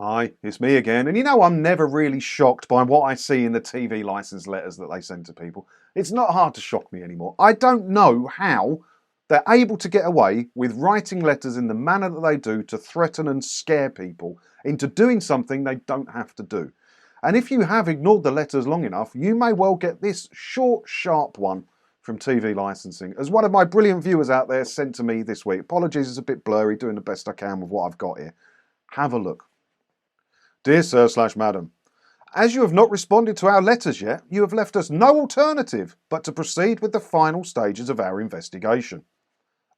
Hi, it's me again. And you know, I'm never really shocked by what I see in the TV license letters that they send to people. It's not hard to shock me anymore. I don't know how they're able to get away with writing letters in the manner that they do to threaten and scare people into doing something they don't have to do. And if you have ignored the letters long enough, you may well get this short, sharp one from TV licensing, as one of my brilliant viewers out there sent to me this week. Apologies, it's a bit blurry, doing the best I can with what I've got here. Have a look. Dear Sir/Madam, as you have not responded to our letters yet, you have left us no alternative but to proceed with the final stages of our investigation.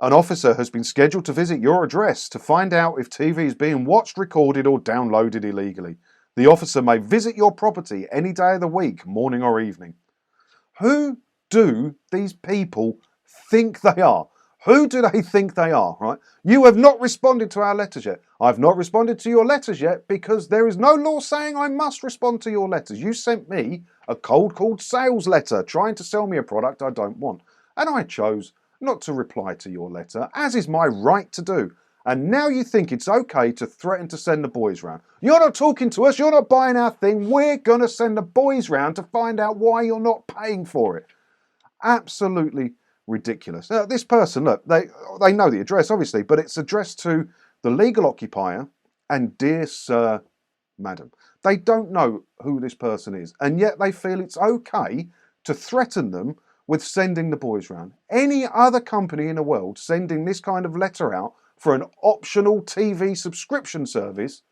An officer has been scheduled to visit your address to find out if TV is being watched, recorded or downloaded illegally. The officer may visit your property any day of the week, morning or evening. Who do these people think they are? Who do they think they are, right? You have not responded to our letters yet. I've not responded to your letters yet because there is no law saying I must respond to your letters. You sent me a cold-called sales letter trying to sell me a product I don't want. And I chose not to reply to your letter, as is my right to do. And now you think it's okay to threaten to send the boys round. You're not talking to us, you're not buying our thing, we're going to send the boys round to find out why you're not paying for it. Absolutely ridiculous. Now, this person, look, they know the address, obviously, but it's addressed to the legal occupier and dear Sir, Madam. They don't know who this person is, and yet they feel it's okay to threaten them with sending the boys round. Any other company in the world sending this kind of letter out for an optional TV subscription service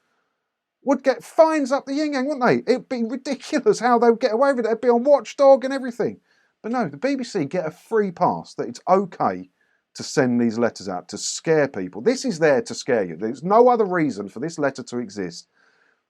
would get fines up the yin-yang, wouldn't they? It'd be ridiculous how they would get away with it. It'd be on Watchdog and everything. But no, the BBC get a free pass that it's okay to send these letters out to scare people. This is there to scare you. There's no other reason for this letter to exist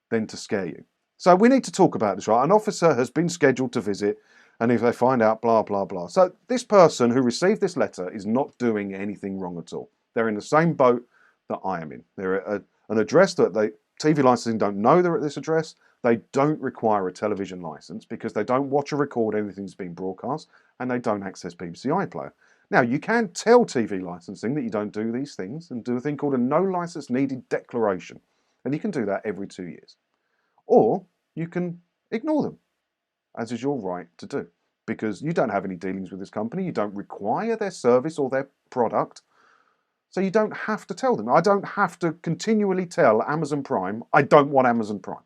than to scare you. So we need to talk about this, right? An officer has been scheduled to visit, and if they find out, blah, blah, blah. So this person who received this letter is not doing anything wrong at all. They're in the same boat that I am in. They're at an address that TV licensing don't know they're at this address. They don't require a television license because they don't watch or record anything that's being broadcast, and they don't access BBC iPlayer. Now, you can tell TV licensing that you don't do these things and do a thing called a no license needed declaration. And you can do that every 2 years. Or you can ignore them, as is your right to do, because you don't have any dealings with this company. You don't require their service or their product. So you don't have to tell them. I don't have to continually tell Amazon Prime, I don't want Amazon Prime.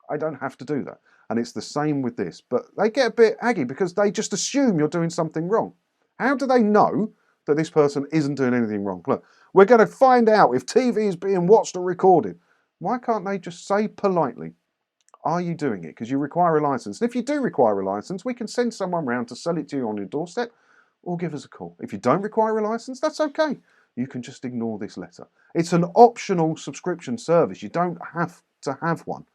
I don't have to do that. And it's the same with this. But they get a bit aggy because they just assume you're doing something wrong. How do they know that this person isn't doing anything wrong? Look, we're going to find out if TV is being watched or recorded. Why can't they just say politely, are you doing it? Because you require a license. And if you do require a license, we can send someone round to sell it to you on your doorstep or give us a call. If you don't require a license, that's okay. You can just ignore this letter. It's an optional subscription service. You don't have to have one.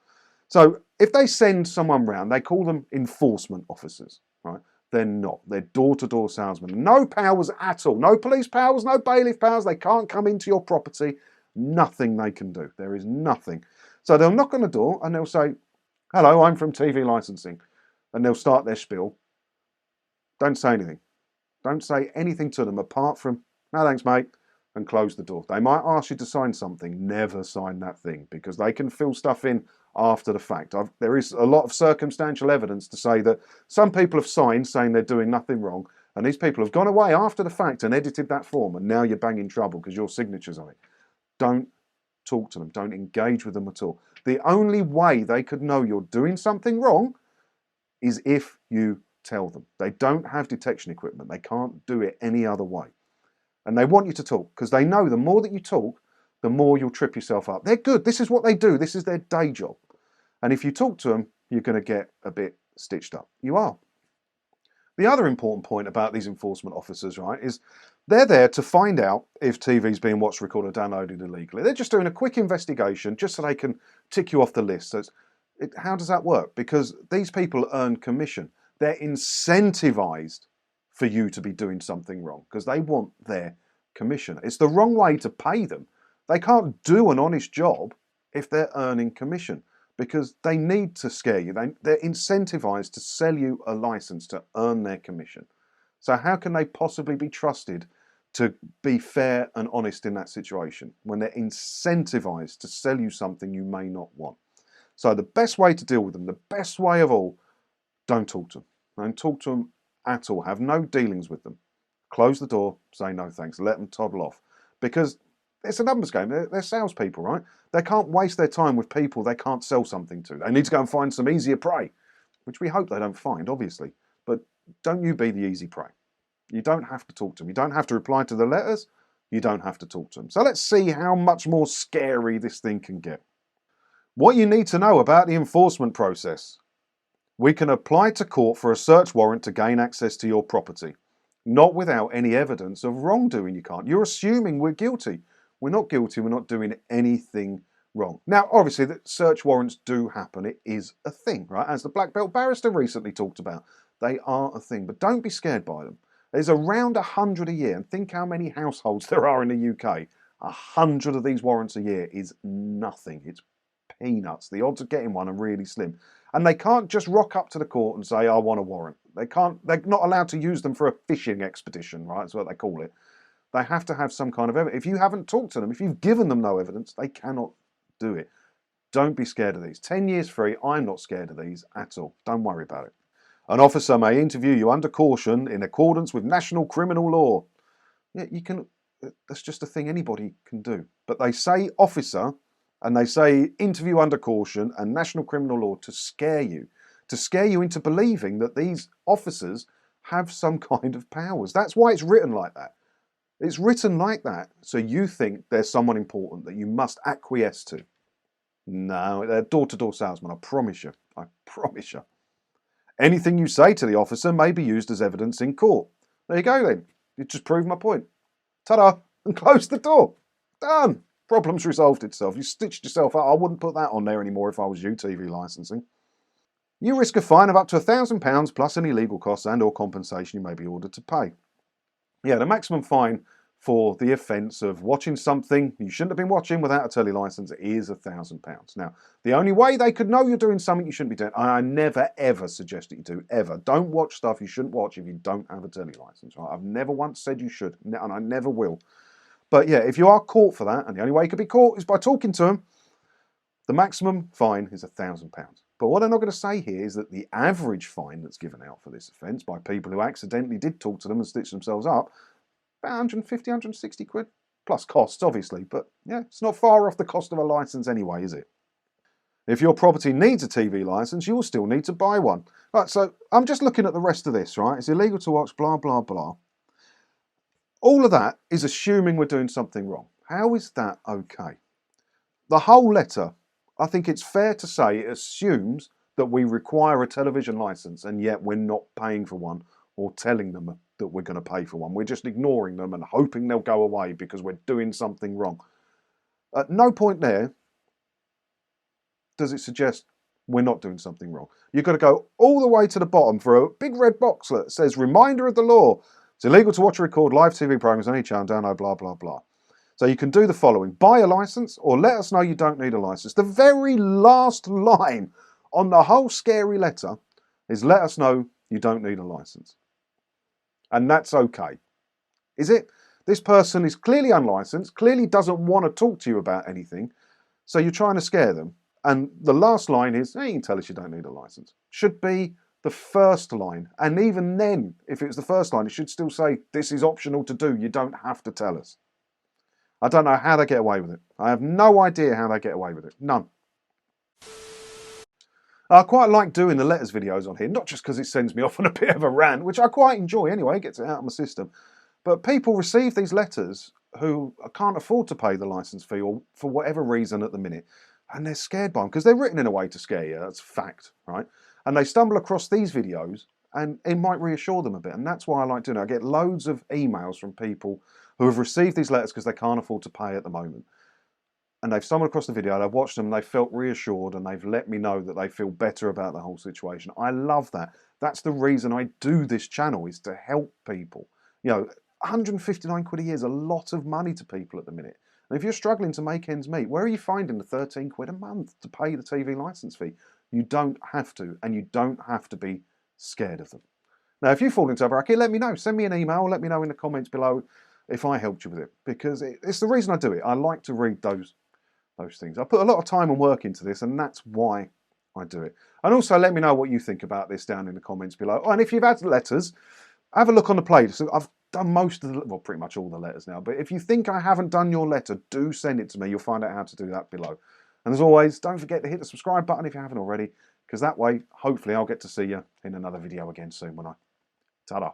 So if they send someone round, they call them enforcement officers, right? They're not. They're door-to-door salesmen. No powers at all. No police powers, no bailiff powers. They can't come into your property. Nothing they can do. There is nothing. So they'll knock on the door and they'll say, hello, I'm from TV licensing. And they'll start their spiel. Don't say anything. Don't say anything to them apart from, no thanks, mate, and close the door. They might ask you to sign something. Never sign that thing because they can fill stuff in after the fact. There is a lot of circumstantial evidence to say that some people have signed saying they're doing nothing wrong, and these people have gone away after the fact and edited that form, and now you're banging trouble because your signature's on it. Don't talk to them. Don't engage with them at all. The only way they could know you're doing something wrong is if you tell them. They don't have detection equipment. They can't do it any other way. And they want you to talk because they know the more that you talk, the more you'll trip yourself up. They're good. This is what they do. This is their day job. And if you talk to them, you're going to get a bit stitched up. You are. The other important point about these enforcement officers, right, is they're there to find out if TV's being watched, recorded, or downloaded illegally. They're just doing a quick investigation just so they can tick you off the list. So how does that work? Because these people earn commission. They're incentivized for you to be doing something wrong because they want their commission. It's the wrong way to pay them. They can't do an honest job if they're earning commission because they need to scare you. They're incentivized to sell you a license to earn their commission. So how can they possibly be trusted to be fair and honest in that situation, when they're incentivized to sell you something you may not want. So the best way to deal with them, the best way of all, don't talk to them. Don't talk to them at all. Have no dealings with them. Close the door, say no thanks, let them toddle off. Because it's a numbers game. They're salespeople, right? They can't waste their time with people they can't sell something to. They need to go and find some easier prey, which we hope they don't find, obviously. But don't you be the easy prey. You don't have to talk to them. You don't have to reply to the letters. You don't have to talk to them. So let's see how much more scary this thing can get. What you need to know about the enforcement process. We can apply to court for a search warrant to gain access to your property. Not without any evidence of wrongdoing, you can't. You're assuming we're guilty. We're not guilty, we're not doing anything wrong. Now, obviously, that search warrants do happen. It is a thing, right? As the Black Belt barrister recently talked about, they are a thing, but don't be scared by them. There's around 100 a year, and think how many households there are in the UK. 100 of these warrants a year is nothing. It's peanuts. The odds of getting one are really slim. And they can't just rock up to the court and say, I want a warrant. They're not allowed to use them for a fishing expedition, right? That's what they call it. They have to have some kind of evidence. If you haven't talked to them, if you've given them no evidence, they cannot do it. Don't be scared of these. 10 years free, I'm not scared of these at all. Don't worry about it. An officer may interview you under caution in accordance with national criminal law. Yeah, you can. That's just a thing anybody can do. But they say officer, and they say interview under caution and national criminal law to scare you into believing that these officers have some kind of powers. That's why it's written like that. It's written like that, so you think there's someone important that you must acquiesce to. No, they're door-to-door salesmen, I promise you. I promise you. Anything you say to the officer may be used as evidence in court. There you go then. You just proved my point. Ta-da! And close the door. Done. Problem's resolved itself. You stitched yourself up. I wouldn't put that on there anymore if I was you, TV licensing. You risk a fine of up to £1,000 plus any legal costs and or compensation you may be ordered to pay. Yeah, the maximum fine for the offence of watching something you shouldn't have been watching without a telly licence is £1,000. Now, the only way they could know you're doing something you shouldn't be doing, I never ever suggest that you do, ever. Don't watch stuff you shouldn't watch if you don't have a telly licence. Right? I've never once said you should, and I never will. But yeah, if you are caught for that, and the only way you could be caught is by talking to them, the maximum fine is £1,000. But what I'm not going to say here is that the average fine that's given out for this offence by people who accidentally did talk to them and stitched themselves up, about 150, 160 quid, plus costs, obviously. But yeah, it's not far off the cost of a licence anyway, is it? If your property needs a TV licence, you will still need to buy one. Right, so I'm just looking at the rest of this, right? It's illegal to watch, blah, blah, blah. All of that is assuming we're doing something wrong. How is that okay? The whole letter, I think it's fair to say, it assumes that we require a television licence and yet we're not paying for one or telling them that we're going to pay for one. We're just ignoring them and hoping they'll go away because we're doing something wrong. At no point there does it suggest we're not doing something wrong. You've got to go all the way to the bottom for a big red box that says reminder of the law. It's illegal to watch or record live TV programmes on any channel, download, blah, blah, blah. So you can do the following. Buy a licence or let us know you don't need a licence. The very last line on the whole scary letter is let us know you don't need a licence. And that's okay. Is it? This person is clearly unlicensed, clearly doesn't want to talk to you about anything, so you're trying to scare them. And the last line is, hey, you can tell us you don't need a licence. Should be the first line. And even then, if it's the first line, it should still say, this is optional to do. You don't have to tell us. I don't know how they get away with it. I have no idea how they get away with it. None. I quite like doing the letters videos on here, not just because it sends me off on a bit of a rant, which I quite enjoy anyway, gets it out of my system. But people receive these letters who can't afford to pay the licence fee or for whatever reason at the minute, and they're scared by them because they're written in a way to scare you. That's fact, right? And they stumble across these videos and it might reassure them a bit. And that's why I like doing it. I get loads of emails from people who have received these letters because they can't afford to pay at the moment. And they've stumbled across the video, they've watched them, they've felt reassured, and they've let me know that they feel better about the whole situation. I love that. That's the reason I do this channel, is to help people. You know, 159 quid a year is a lot of money to people at the minute. And if you're struggling to make ends meet, where are you finding the 13 quid a month to pay the TV licence fee? You don't have to, and you don't have to be scared of them. Now, if you fall into a bracket, let me know. Send me an email, let me know in the comments below. if I helped you with it, because it's the reason I do it. I like to read those things. I put a lot of time and work into this, and that's why I do it. And also let me know what you think about this down in the comments below. Oh, and if you've had letters, have a look on the playlist. So I've done most of the, well, pretty much all the letters now. But if you think I haven't done your letter, do send it to me. You'll find out how to do that below. And as always, don't forget to hit the subscribe button if you haven't already, because that way, hopefully, I'll get to see you in another video again soon, won't I? Ta-da.